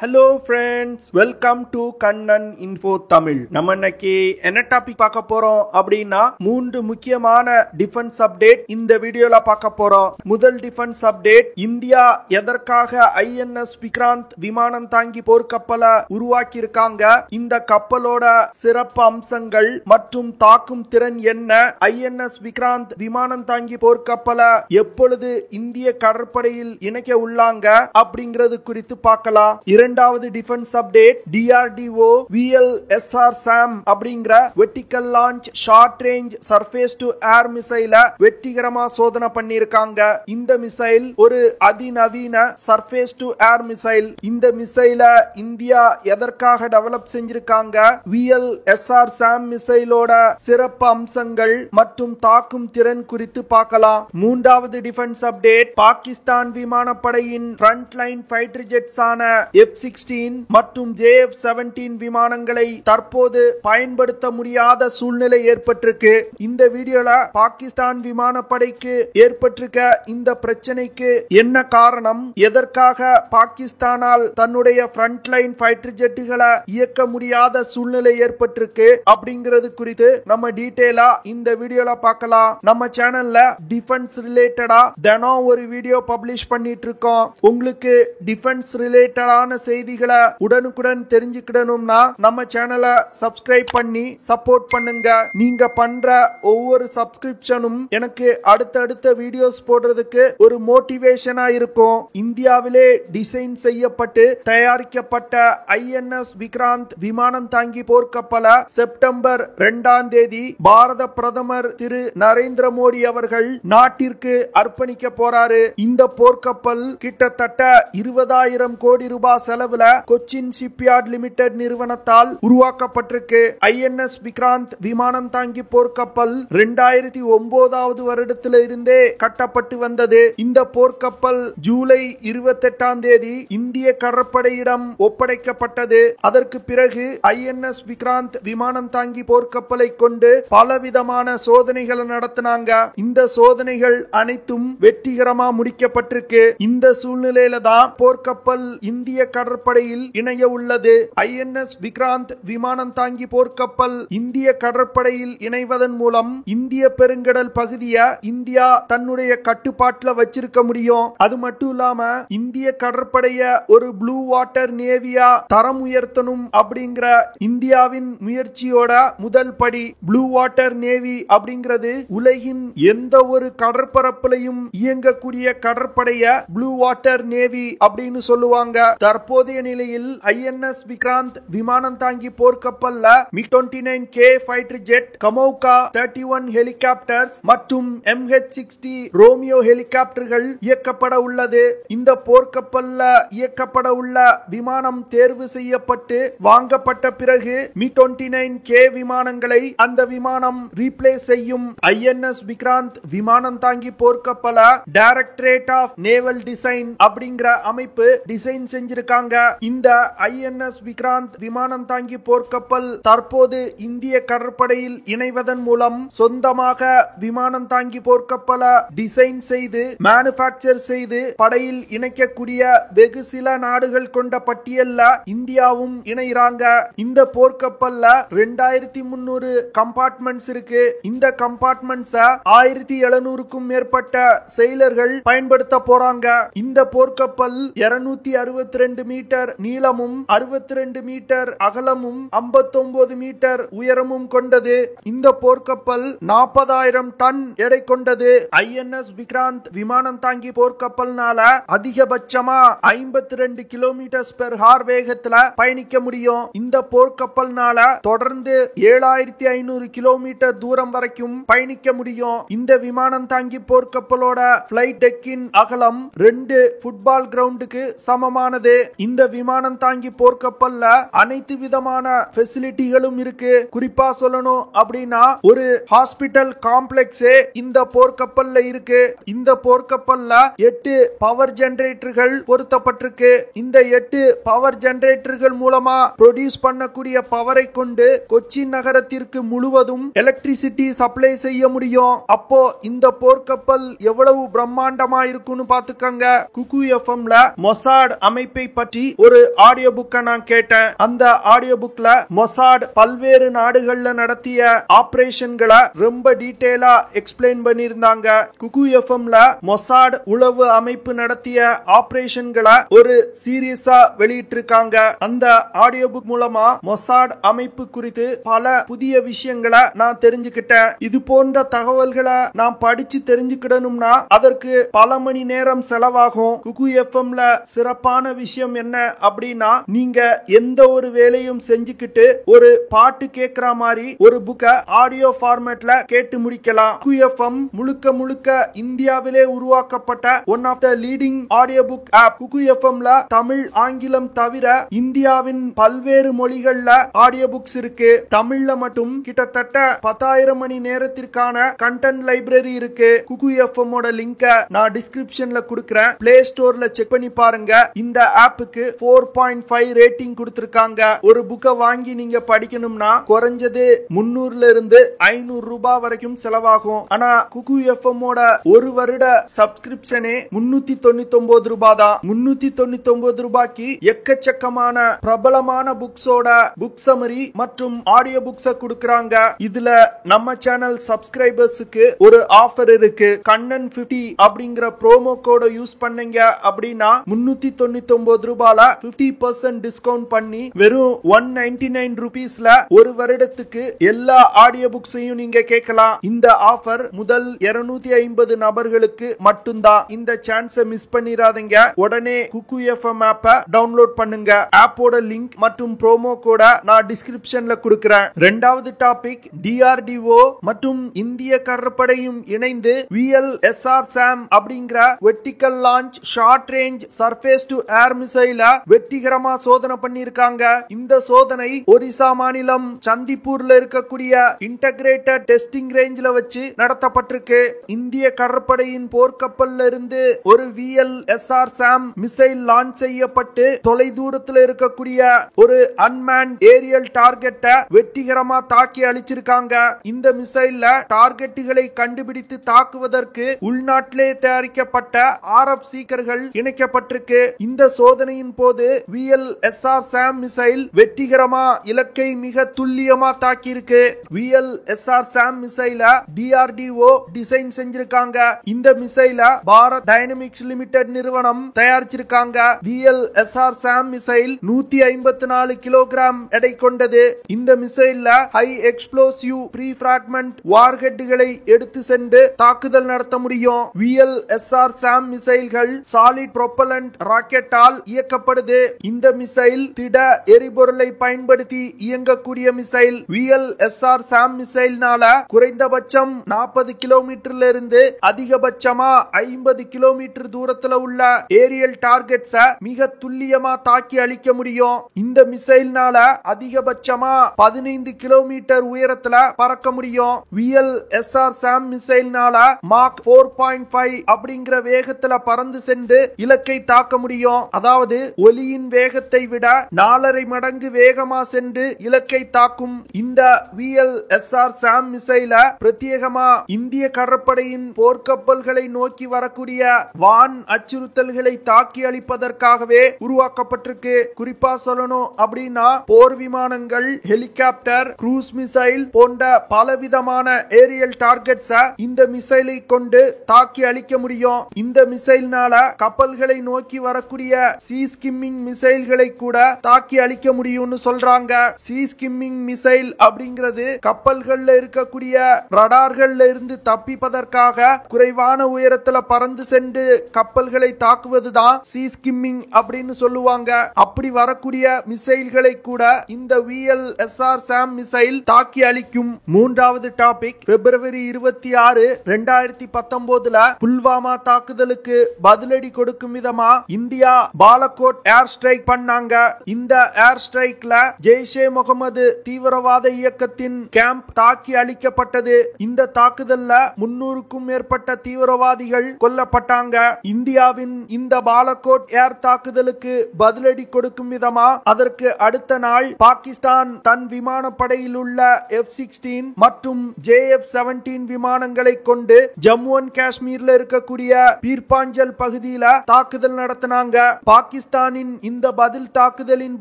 Hello friends, welcome to Kannan info Tamil. நம்ம இன்னைக்கு என்ன டாபிக் பார்க்க போறோம் அப்படின்னா 3 முக்கியமான டிஃபென்ஸ் அப்டேட் இந்த வீடியோல பார்க்க போறோம். முதல் டிஃபென்ஸ் அப்டேட், இந்தியா எதற்காக INS விக்ராந்த் விமானம் தாங்கி போர்க்கப்பலை உருவாக்கி இருக்காங்க, இந்த கப்பலோட சிறப்பு அம்சங்கள் மற்றும் தாக்கும் திறன் என்ன, INS விக்ராந்த் விமானம் தாங்கி போர்க்கப்பலை எப்பொழுது இந்திய கடற்படையில் இணைக்க உள்ளாங்க அப்படிங்கிறது குறித்து பார்க்கலாம். இரண்டாவது defence update, DRDO VLSR SAM அப்படிங்கிற vertical launch short range surface to air மிசைலை வெற்றிகரமா சோதனை பண்ணிருக்காங்க. இந்த மிசைல் ஒரு அதிநவீன சர்ஃபேஸ் டு ஏர் மிசைல். இந்த மிசைலை இந்தியா எதற்காக டெவலப் செஞ்சிருக்காங்க, VLSR SAM மிசைலோட சிறப்பு அம்சங்கள் மற்றும் தாக்கும் திறன் குறித்து பார்க்கலாம். மூன்றாவது டிஃபென்ஸ் அப்டேட், பாகிஸ்தான் விமானப்படையின் ஃப்ரண்ட் லைன் ஃபைட்டர் ஜெட்ஸ் ஆன F-16 மற்றும் JF-17 விமானங்களை தற்போது பயன்படுத்த முடியாத சூழ்நிலை ஏற்பட்டிருக்கு. இந்த வீடியோல பாகிஸ்தான் விமானப்படைக்கு ஏற்பட்டிருக்க இந்த பிரச்சனைக்கு என்ன காரணம், எதற்காக பாகிஸ்தானால் தன்னுடைய ஃப்ரண்ட் லைன் ஃபைட்டர் ஜெட்டுகளை இயக்க முடியாத சூழ்நிலை ஏற்பட்டிருக்கு அப்படிங்கிறது குறித்து நம்ம டீடைலா இந்த வீடியோல பார்க்கலாம். நம்ம சேனல்ல டிஃபென்ஸ் ரிலேட்டடா தினம் ஒரு வீடியோ பப்ளிஷ் பண்ணிட்டு இருக்கோம். உங்களுக்கு டிஃபென்ஸ் ரிலேட்டடான செய்திகளை உடனுக்குடன் தெரிஞ்சுக்கிடணும்னா நம்ம சேனலை சப்ஸ்கிரைப் பண்ணி சப்போர்ட் பண்ணுங்க. நீங்க பண்ற ஒவ்வொரு சப்ஸ்கிரிப்ஷனும் எனக்கு அடுத்தடுத்த வீடியோஸ் போடுறதுக்கு ஒரு மோட்டிவேஷனா இருக்கும். இந்தியாவிலே டிசைன் செய்யப்பட்டு தயாரிக்கப்பட்ட INS விக்ராந்த் விமானம் தாங்கி போர்க்கப்பலை செப்டம்பர் 2ஆம் தேதி பாரத பிரதமர் திரு நரேந்திர மோடி அவர்கள் நாட்டிற்கு அர்ப்பணிக்க போறாரு. இந்த போர்க்கப்பல் கிட்டத்தட்ட 20,000 கோடி ரூபாய் செலவுல கொச்சின் ஷிப்யார்ட் லிமிடெட் நிறுவனத்தால் உருவாக்கப்பட்டிருக்கு. INS விக்ராந்த் விமானம் தாங்கி போர்க்கப்பல் 2009 வருடத்தில இருந்தே கட்டப்பட்டு வந்தது. இந்த போர்க்கப்பல் ஜூலை 28ஆம் தேதி இந்திய கடற்படையிடம் ஒப்படைக்கப்பட்டது. அதற்கு பிறகு INS விக்ராந்த் விமானம் தாங்கி போர்க்கப்பலை கொண்டு பலவிதமான சோதனைகளை நடத்தினாங்க. இந்த சோதனைகள் அனைத்தும் வெற்றிகரமா முடிக்கப்பட்டிருக்கு. இந்த சூழ்நிலையில தான் போர்க்கப்பல் இந்திய கடற்படையில் இணைய உள்ளது. INS விக்ராந்த் விமானம் தாங்கி போர்க்கப்பல் இந்திய கடற்படையில் இணைவதன் மூலம் இந்திய பெருங்கடல் பகுதியை இந்தியா தன்னுடைய கட்டுப்பாட்டுல வச்சிருக்க முடியும். அது மட்டும் இல்லாம இந்திய கடற்படைய ஒரு ப்ளூ வாட்டர் நேவியா தரம் உயர்த்தணும் அப்படிங்கிற இந்தியாவின் முயற்சியோட முதல் படி. ப்ளூ வாட்டர் நேவி அப்படிங்கிறது உலகின் எந்த ஒரு கடற்பரப்பிலையும் இயங்கக்கூடிய கடற்படைய ப்ளூ வாட்டர் நேவி அப்படின்னு சொல்லுவாங்க. தற்போதைய நிலையில் INS விக்ராந்த் விமானம் தாங்கி போர்க்கப்பல்ல MiG-29K ஃபைட்டர் ஜெட், கமோகா 31 ஹெலிகாப்டர்ஸ் மற்றும் MH-60 ரோமியோ ஹெலிகாப்டர்கள் இயக்கப்பட உள்ளது. இந்த போர்க்கப்பல்ல இயக்கப்பட உள்ள விமானம் தேர்வு செய்யப்பட்டு வாங்கப்பட்ட பிறகு MiG-29K விமானங்களை அந்த விமானம் ரீப்ளேஸ் செய்யும். INS விக்ராந்த் விமானம் தாங்கி போர்க்கப்பல டைரக்டரேட் ஆஃப் நேவல் டிசைன் அப்படிங்கிற அமைப்பு டிசைன் செஞ்சிருக்காங்க. இந்த INS விக்ராந்த் விமானம் தாங்கி போர்க்கப்பல் தற்போது இந்திய கடற்படையில் இணைவதன் மூலம் சொந்தமாக விமானம் தாங்கி போர்க்கப்பலை டிசைன் செய்து மேனுஃபேக்சர் செய்து படையில் இணைக்கக்கூடிய வெகு சில நாடுகள் கொண்ட பட்டியல்ல இந்தியாவும் இணைகிறாங்க. இந்த போர்க்கப்பல்ல 2300 கம்பார்ட்மெண்ட்ஸ் இருக்கு. இந்த கம்பார்ட்மெண்ட்ஸ் 1700க்கும் மேற்பட்ட செயலர்கள் பயன்படுத்த போறாங்க. இந்த போர்க்கப்பல் 262 மீட்டர் நீளமும் 62 மீட்டர் அகலமும் 59 மீட்டர் உயரமும் கொண்டது. இந்த போர்க்கப்பல் 40,000 டன் எடை கொண்டது. INS விக்ராந்த் விமானம் தாங்கி போர்க்கப்பல்னால அதிகபட்சமா 52 km/h வேகத்துல பயணிக்க முடியும். இந்த போர்க்கப்பல்னால தொடர்ந்து 7500 கிலோமீட்டர் தூரம் வரைக்கும் பயணிக்க முடியும். இந்த விமானம் தாங்கி போர்க்கப்பலோட பிளைட் டெக்கின் அகலம் 2 ஃபுட்பால் கிரவுண்டுக்கு சமமானது. இந்த விமானம் தாங்கி போர்க்கப்பல்ல அனைத்து விதமான ஃபெசிலிட்டிகளும் இருக்கு. குறிப்பா சொல்லணும் அப்படின்னா ஒரு ஹாஸ்பிட்டல் காம்ப்ளெக்ஸே இந்த போர்க்கப்பல்ல இருக்கு. இந்த போர்க்கப்பல்ல 8 பவர் ஜெனரேட்டர்கள் பொருத்தப்பட்டிருக்கு. இந்த 8 பவர் ஜெனரேட்டர்கள் மூலமா ப்ரொடியூஸ் பண்ணக்கூடிய பவரை கொண்டு கொச்சின் நகரத்திற்கு முழுவதும் எலக்ட்ரிசிட்டி சப்ளை செய்ய முடியும். அப்போ இந்த போர்க்கப்பல் எவ்வளவு பிரம்மாண்டமா இருக்குன்னு பாத்துக்கங்க. குக்கு எஃப்எம்ல மொசாட் அமைப்பை பற்றி பற்றி ஒரு ஆடியோ புக்கை நான் கேட்டேன். அந்த ஆடியோ புக்ல மொசாட் பல்வேறு நாடுகள்ல நடத்திய ஆபரேஷன்களை ரொம்ப டீடைலா எக்ஸ்பிளைன் பண்ணியிருந்தாங்க. குக்கு எஃப்எம்ல மொசாட் உளவு அமைப்பு நடத்திய ஆபரேஷன்களை ஒரு சீரியஸா வெளியிட்டிருக்காங்க. அந்த ஆடியோ புக் மூலமா மொசாட் அமைப்பு குறித்து பல புதிய விஷயங்களை நான் தெரிஞ்சுக்கிட்டேன். இது போன்ற தகவல்களை நான் படிச்சு தெரிஞ்சுக்கிடணும்னா அதற்கு பல மணி நேரம் செலவாகும். குக்கு எஃப்எம்ல சிறப்பான விஷயம் என்ன அப்படின்னா, நீங்க எந்த ஒரு வேலையும் செஞ்சுக்கிட்டு ஒரு பாட்டு கேட்கிற மாதிரி ஒரு புக்கை ஆடியோ ஃபார்மேட்ல கேட்டு முடிக்கலாம். குக்கு எஃப்எம் முழுக்க முழுக்க இந்தியாவிலே உருவாக்கப்பட்ட one of the leading audio book app. Kuku எஃப்எம்ல தமிழ், ஆங்கிலம் தவிர இந்தியாவின் பல்வேறு மொழிகள்ல ஆடியோ புக்ஸ் இருக்கு. தமிழ்ல மட்டும் கிட்டத்தட்ட 10,000 மணி நேரத்திற்கான கண்டென்ட் லைப்ரரி இருக்கு. குக்கு எஃப்எம் ஓட லிங்க நான் டிஸ்கிரிப்ஷன்ல கொடுக்கிறேன். பிளே ஸ்டோர்ல செக் பண்ணி பாருங்க. இந்த ஆப்புக்கு 4.5 ரேட்டிங் கொடுத்திருக்காங்க. ஒரு புக்கை வாங்கி நீங்க படிக்கணும்னா குறைஞ்சது 300 இருந்து 500 ரூபாய் வரைக்கும் செலவாகும். ஆனா குக்கு எஃப்எம் ஓட ஒரு வருட சப்ஸ்கிரிப்ஷனே 399 ரூபாய் தான். 399 ரூபாய்க்கு எக்கச்சக்கமான பிரபலமான புக்ஸோட புக் சமரி மற்றும் ஆடியோ புக்ஸ கொடுக்கறாங்க. இதுல நம்ம சேனல் சப்ஸ்கிரைபர்ஸ்க்கு ஒரு ஆஃபர் இருக்கு. கண்ணன் 50 அப்படிங்கிற ப்ரோமோ கோட யூஸ் பண்ணீங்க அப்படின்னா 399 ரூபாயில 50% டிஸ்கவுண்ட் பண்ணி வெறும் 199 ரூபீஸ்ல ஒரு வருடத்துக்கு எல்லா ஆடியோ புக்ஸையும் நீங்க கேட்கலாம். இந்த ஆஃபர் முதல் 250 நபர்களுக்கு மட்டும்தான். இந்த சான்ஸை மிஸ் பண்ணிராதீங்க. உடனே குக்கு எஃப்எம் ஆப்பை டவுன்லோட் பண்ணுங்க. ஆப்போட லிங்க் மற்றும் ப்ரோமோ கோட நான் டிஸ்கிரிப்ஷன்ல கொடுக்கிறேன். இரண்டாவது டாபிக், டிஆர்டிஓ மற்றும் இந்திய கடற்படையும் இணைந்து VLSR SAM அப்படிங்கிற vertical launch short range surface to air மிசைல வெற்றிகரமா சோதனை பண்ணிருக்காங்க. இந்த சோதனை ஒரிசா மாநிலம் சந்திப்பூர்ல இருக்கக்கூடிய இன்டகிரேட்டட் டெஸ்டிங் ரேஞ்ச்ல வச்சு நடத்தப்பட்டிருக்கு. இந்திய கடற்படையின் போர்க்கப்பல்ல இருந்து ஒரு VLSR SAM மிசைல் லான்ச் செய்யப்பட்டு தொலை தூரத்தில் இருக்கக்கூடிய ஒரு அன்மேன்ட் ஏரியல் டார்கெட்டை வெற்றிகரமா தாக்கி அழிச்சிருக்காங்க. இந்த மிசைல்ல டார்கெட்டுகளை கண்டுபிடித்து தாக்குவதற்கு உள்நாட்டிலே தயாரிக்கப்பட்ட RF சீக்கர்கள் இணைக்கப்பட்டிருக்கு. இந்த சோதனையின் போது VLSR SAM மிசைல் வெற்றிகரமா இலக்கை மிக துல்லியமா தாக்கி இருக்கு. VLSR SAM மிசைல DRDO டிசைன் செஞ்சிருக்காங்க. இந்த மிசைல பாரத் டைனமிக்ஸ் லிமிடெட் நிறுவனம் தயாரிச்சிருக்காங்க. VLSR SAM மிசைல் 154 கிலோகிராம் எடை கொண்டது. இந்த மிசைல்ல ஹை எக்ஸ்ப்ளோசிவ் ப்ரீ பிராக்மெண்ட் வார்ஹெட்களை எடுத்து சென்று தாக்குதல் நடத்த முடியும். VLSR SAM மிசைல்கள் சாலிட் ப்ரொப்பல்லன்ட் ராக்கெட்டால் இயக்கப்படுது. இந்த மிசைல் திட எரிபொருளை பயன்படுத்தி இயங்கக்கூடிய மிசைல். VLSR SAM மிசைல்னால குறைந்தபட்சம் 40 கிலோமீட்டர்ல இருந்து அதிகபட்சமா 50 கிலோமீட்டர் தூரத்துல உள்ள ஏரியல் டார்கெட்ஸ மிக துல்லியமா தாக்கி அழிக்க முடியும். இந்த மிசைல்னால அதிகபட்சமா 15 கிலோமீட்டர் உயரத்துல பறக்க முடியும். VLSR SAM மிசைல்னால மாக் 4.5 அப்படிங்கிற வேகத்துல பறந்து சென்று இலக்கை தாக்க முடியும். அதாவது ஒலியின் வேகத்தை விட 4.5 மடங்கு வேகமா சென்று இலக்கை தாக்கும். இந்த VLSR SAM மிசைல பிரத்யேகமா இந்திய கடற்படையின் போர்க்கப்பல்களை நோக்கி வரக்கூடிய வான் அச்சுறுத்தல்களை தாக்கி அளிப்பதற்காகவே உருவாக்கப்பட்டிருக்கு. குறிப்பா சொல்லணும் அப்படின்னா போர் விமானங்கள், ஹெலிகாப்டர், க்ரூஸ் மிசைல் போன்ற பலவிதமான ஏரியல் டார்கெட்ஸ இந்த மிசைலை கொண்டு தாக்கி அழிக்க முடியும். இந்த மிசைல்னால கப்பல்களை நோக்கி வரக்கூடிய சீ ஸ்கிம்மிங் மிசைல்களை கூட தாக்கி அழிக்க முடியும்னு சொல்றாங்க. சீ ஸ்கிம்மிங் மிசைல் அப்படிங்கிறது கப்பல்கள்ல இருக்கக்கூடிய ரடார்கள்ல இருந்து தப்பிப்பதற்காக குறைவான உயரத்துல பறந்து சென்று கப்பல்களை தாக்குவதுதான் சீ ஸ்கிம்மிங் அப்படின்னு சொல்லுவாங்க. அப்படி வரக்கூடிய மிசைல்களை கூட இந்த VLSR SAM மிசைல் தாக்கி அழிக்கும். மூன்றாவது டாபிக், பிப்ரவரி 26, 2019 புல்வாமா தாக்குதலுக்கு பதிலடி கொடுக்கும் விதமா இந்தியா பாலகோட் ஏர் ஸ்ட்ரைக் பண்ணாங்க. இந்த ஏர் ஸ்ட்ரைக்ல ஜெய்ஷே முகமது தீவிரவாத இயக்கத்தின் கேம்ப் தாக்கி அழிக்கப்பட்டது. இந்த தாக்குதல்ல 300க்கும் மேற்பட்ட தீவிரவாதிகள் கொல்லப்பட்டாங்க. இந்தியாவின் இந்த பாலகோட் ஏர் தாக்குதலுக்கு பதிலடி கொடுக்கும் விதமா அதற்கு அடுத்த நாள் பாகிஸ்தான் தன் விமானப்படையில் உள்ள F-16 மற்றும் JF-17 விமானங்களை கொண்டு ஜம்மு அண்ட் காஷ்மீர்ல இருக்கக்கூடிய பீர்பாஞ்சல் பகுதியில தாக்குதல் நடத்தினாங்க. பாகிஸ்தான் பாகிஸ்தானின் இந்த பதில் தாக்குதலின்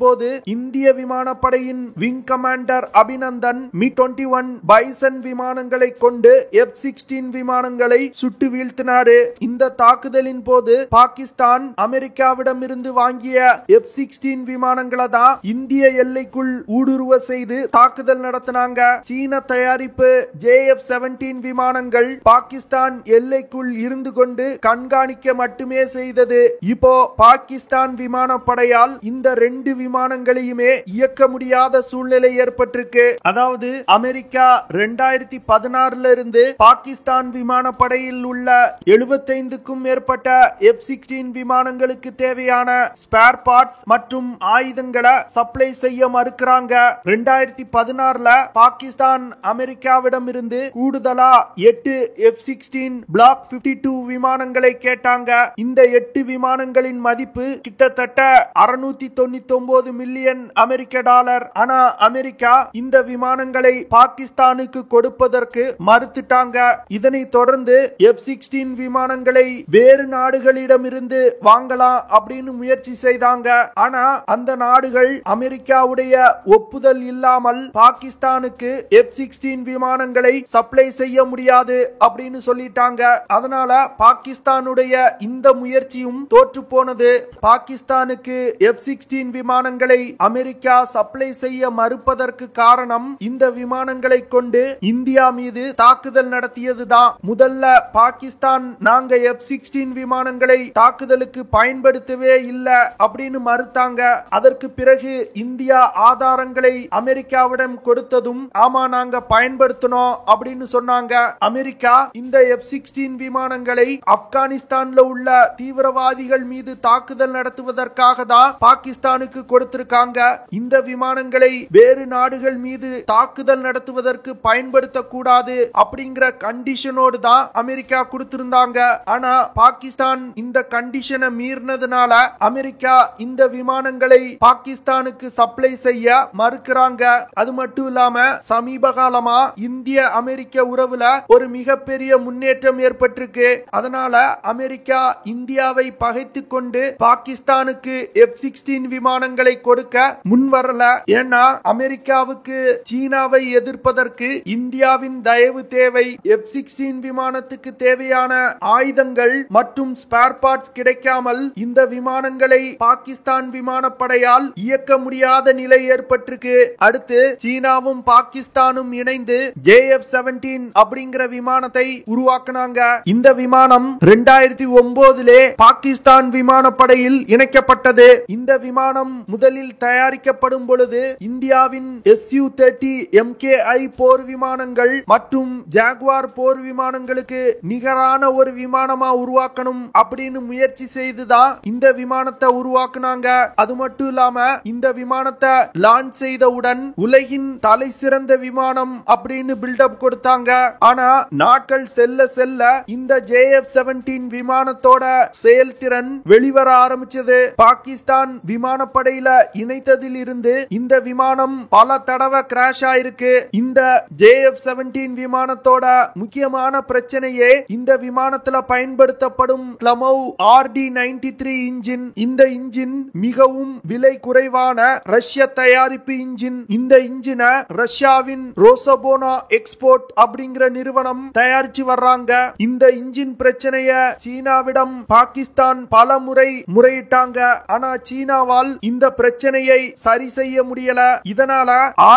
போது இந்திய விமானப்படையின் wing commander Abhinandan Mi-21 bison விமானங்களை கொண்டு F-16 விமானங்களை சுட்டு வீழ்த்தினாரு. இந்த தாக்குதலின் போது பாகிஸ்தான் அமெரிக்காவிடம் இருந்து வாங்கிய F-16 விமானங்களை தான் இந்திய எல்லைக்குள் ஊடுருவ செய்து தாக்குதல் நடத்தினாங்க. சீன தயாரிப்பு JF-17 விமானங்கள் பாகிஸ்தான் எல்லைக்குள் இருந்து கொண்டு கண்காணிக்க மட்டுமே செய்தது. இப்போ பாகிஸ்தான் விமானப்படையால் இந்த 2 விமானங்களையுமே இயக்க முடியாத சூழ்நிலை ஏற்பட்டிருக்கு. அதாவது அமெரிக்கா 2016 இருந்து பாகிஸ்தான் விமானப்படையில் உள்ள 75க்கும் மேற்பட்ட F-16 விமானங்களுக்கு தேவையான ஸ்பேர் பார்ட்ஸ் மற்றும் ஆயுதங்களை சப்ளை செய்ய மறுக்கிறாங்க. 2016 பாகிஸ்தான் அமெரிக்காவிடம் இருந்து கூடுதலா 8 F-16 Block 52 விமானங்களை கேட்டாங்க. இந்த 8 விமானங்களின் மதிப்பு கிட்டத்தட்ட 699 மில்லியன் அமெரிக்க டாலர். ஆனா அமெரிக்கா இந்த விமானங்களை பாகிஸ்தானுக்கு கொடுப்பதற்கு மறுத்துட்டாங்க. இதனை தொடர்ந்து F-16 விமானங்களை வேறு நாடுகளிடமிருந்து வாங்கலாம் அப்படின்னு முயற்சி செய்தாங்க. ஆனா அந்த நாடுகள் அமெரிக்காவுடைய ஒப்புதல் இல்லாமல் பாகிஸ்தானுக்கு F-16 விமானங்களை சப்ளை செய்ய முடியாது அப்படின்னு சொல்லிட்டாங்க. அதனால பாகிஸ்தானுடைய இந்த முயற்சியும் தோற்று போனது. பாகிஸ்தானுக்கு F-16 விமானங்களை அமெரிக்கா சப்ளை செய்ய மறுப்பதற்கு காரணம் இந்த விமானங்களை கொண்டு இந்தியா மீது தாக்குதல் நடத்தியதுதான். முதல்ல பாகிஸ்தான் நாங்க F-16 விமானங்களை தாக்குதலுக்கு பயன்படுத்தவே இல்ல அப்படின்னு மறுத்தாங்க. அதற்கு பிறகு இந்தியா ஆதாரங்களை அமெரிக்காவிடம் கொடுத்ததும் ஆமா நாங்க பயன்படுத்தணும் அப்படின்னு சொன்னாங்க. அமெரிக்கா இந்த F-16 விமானங்களை ஆப்கானிஸ்தான்ல உள்ள தீவிரவாதிகள் மீது தாக்குதல் நடத்துவதற்காக தான் பாகிஸ்தானுக்கு கொடுத்திருக்காங்க. இந்த விமானங்களை வேறு நாடுகள் மீது தாக்குதல் நடத்துவதற்கு பயன்படுத்தக்கூடாது அப்படிங்கிற கண்டிஷனோடு தான் அமெரிக்கா கொடுத்திருந்தாங்க. ஆனா பாகிஸ்தான் இந்த கண்டிஷனை மீறினதுனால அமெரிக்கா இந்த விமானங்களை பாகிஸ்தானுக்கு சப்ளை செய்ய மறுக்கிறாங்க. அது மட்டும் இல்லாம சமீப காலமா இந்திய அமெரிக்க உறவுல ஒரு மிகப்பெரிய முன்னேற்றம் ஏற்பட்டிருக்கு. அதனால அமெரிக்கா இந்தியாவை பகைத்து கொண்டு பாகிஸ்தானுக்கு F-16 விமானங்களை கொடுக்க முன் வரல. ஏன்னா அமெரிக்காவுக்கு சீனாவை எதிர்ப்பதற்கு இந்தியாவின் தயவு தேவை. F-16 விமானத்துக்கு தேவையான ஆயுதங்கள் மற்றும் ஸ்பேர் பார்ட்ஸ் கிடைக்காமல் இந்த விமானங்களை பாகிஸ்தான் விமானப்படையால் இயக்க முடியாத நிலை ஏற்பட்டிருக்கு. அடுத்து சீனாவும் பாகிஸ்தானும் இணைந்து JF-17 அப்படிங்கிற விமானத்தை உருவாக்குனாங்க. இந்த விமானம் 2009 பாகிஸ்தான் விமானப்படையில் இணைக்கப்பட்டது. இந்த விமானம் முதலில் தயாரிக்கப்படும் பொழுது இந்தியாவின் Su-30 MKI போர் விமானங்கள் மற்றும் ஜாகுவார் போர் விமானங்களுக்கு நிகரான ஒரு விமானமா உருவாக்கணும் அப்படின்னு முயற்சி செய்துதான் இந்த விமானத்தை உருவாக்குனாங்க. அது மட்டும் இல்லாம இந்த விமானத்தை லான்ச் செய்தவுடன் உலகின் தலை சிறந்த விமானம் அப்படின்னு பில்டப் கொடுத்தாங்க. ஆனா நாட்கள் செல்ல செல்ல இந்த JF-17 விமானத்தோட செயல்திறன் வெளிவர ஆரம்பிச்சது. பாகிஸ்தான் விமானப்படையில இணைத்ததில் இருந்து இந்த விமானம் பல தடவை கிராஷ் ஆயிருக்கு. இந்த JF-17 விமானத்தோட முக்கியமான பிரச்சனையே இந்த விமானத்துல பயன்படுத்தப்படும் கிளமவ் RD-93 இன்ஜின். இந்த இன்ஜின் மிகவும் விலை குறைவான ரஷ்ய தயாரிப்பு இன்ஜின். இந்த இன்ஜினை ரஷ்யாவின் ரோசபோனா எக்ஸ்போர்ட் அப்படிங்கிற நிறுவனம் தயாரிச்சு வர்றாங்க. இந்த இன்ஜின் பிரச்சனைய சீனாவிடம் பாகிஸ்தான் பல முறை முறையிட்டாங்க. ஆனா சீனாவால் இந்த பிரச்சனையை சரி செய்ய முடியல. இதனால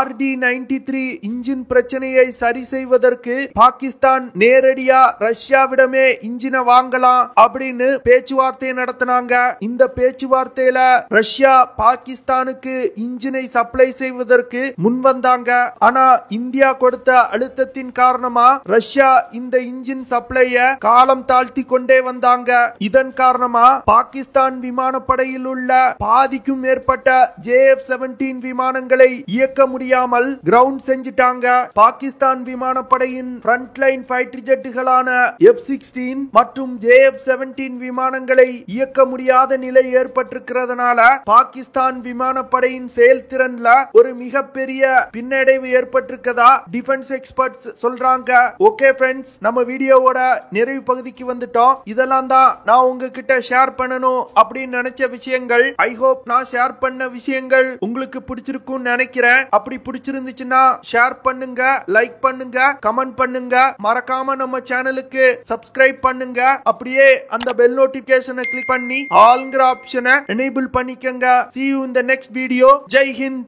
RD-93 இன்ஜின் பிரச்சனையை சரி செய்வதற்கு பாகிஸ்தான் நேரடியா ரஷ்யாவிடமே இன்ஜினை வாங்கலாம் அப்படின்னு பேச்சுவார்த்தை நடத்தினாங்க. இந்த பேச்சுவார்த்தையில ரஷ்யா பாகிஸ்தானுக்கு இன்ஜினை சப்ளை செய்வதற்கு முன் வந்தாங்க. ஆனா இந்தியா கொடுத்த அழுத்தத்தின் காரணமா ரஷ்யா இந்த இன்ஜின் சப்ளைய காலம் தாழ்த்தி கொண்டே வந்தாங்க. இதன் காரணமா பாகிஸ்தான் விமானப்படையில் உள்ள பாதிக்கும் மேற்பட்ட JF-17 விமானங்களை இயக்க முடியாமல் கிரவுண்ட் செஞ்சிட்டாங்க. பாகிஸ்தான் விமானப்படையின் ஃப்ரண்ட்லைன் ஃபைட்டர் ஜெட்டுகளான F-16 மற்றும் JF-17 விமானங்களை இயக்க முடியாத நிலை ஏற்பட்டிருக்கிறதுனால பாகிஸ்தான் விமானப்படையின் செயல்திறன்ல ஒரு மிகப்பெரிய பின்னடைவு ஏற்பட்டிருக்கதா டிஃபென்ஸ் எக்ஸ்பர்ட்ஸ் சொல்றாங்க. ஓகே ஃப்ரெண்ட்ஸ், நம்ம வீடியோவோட நிறைவு பகுதிக்கு வந்துட்டோம். இதெல்லாம் தான் நான் உங்ககிட்ட ஷேர் பண்ணணும் அப்படின்னு அப்படின்னு நினைச்ச விஷயங்கள், ஐ ஹோப் நான் ஷேர் பண்ண விஷயங்கள் உங்களுக்கு பிடிச்சிருக்கும்னு நினைக்கிறேன். அப்படி பிடிச்சிருந்துச்சுன்னா ஷேர் பண்ணுங்க, லைக் பண்ணுங்க, கமெண்ட் பண்ணுங்க. மறக்காம நம்ம சேனலுக்கு சப்ஸ்கிரைப் பண்ணுங்க. அப்படியே அந்த பெல் நோட்டிபிகேஷனை கிளிக் பண்ணி ஆல்ங்கிற ஆப்ஷனை எனேபிள் பண்ணிக்கங்க. See you in the next video. Jai Hind.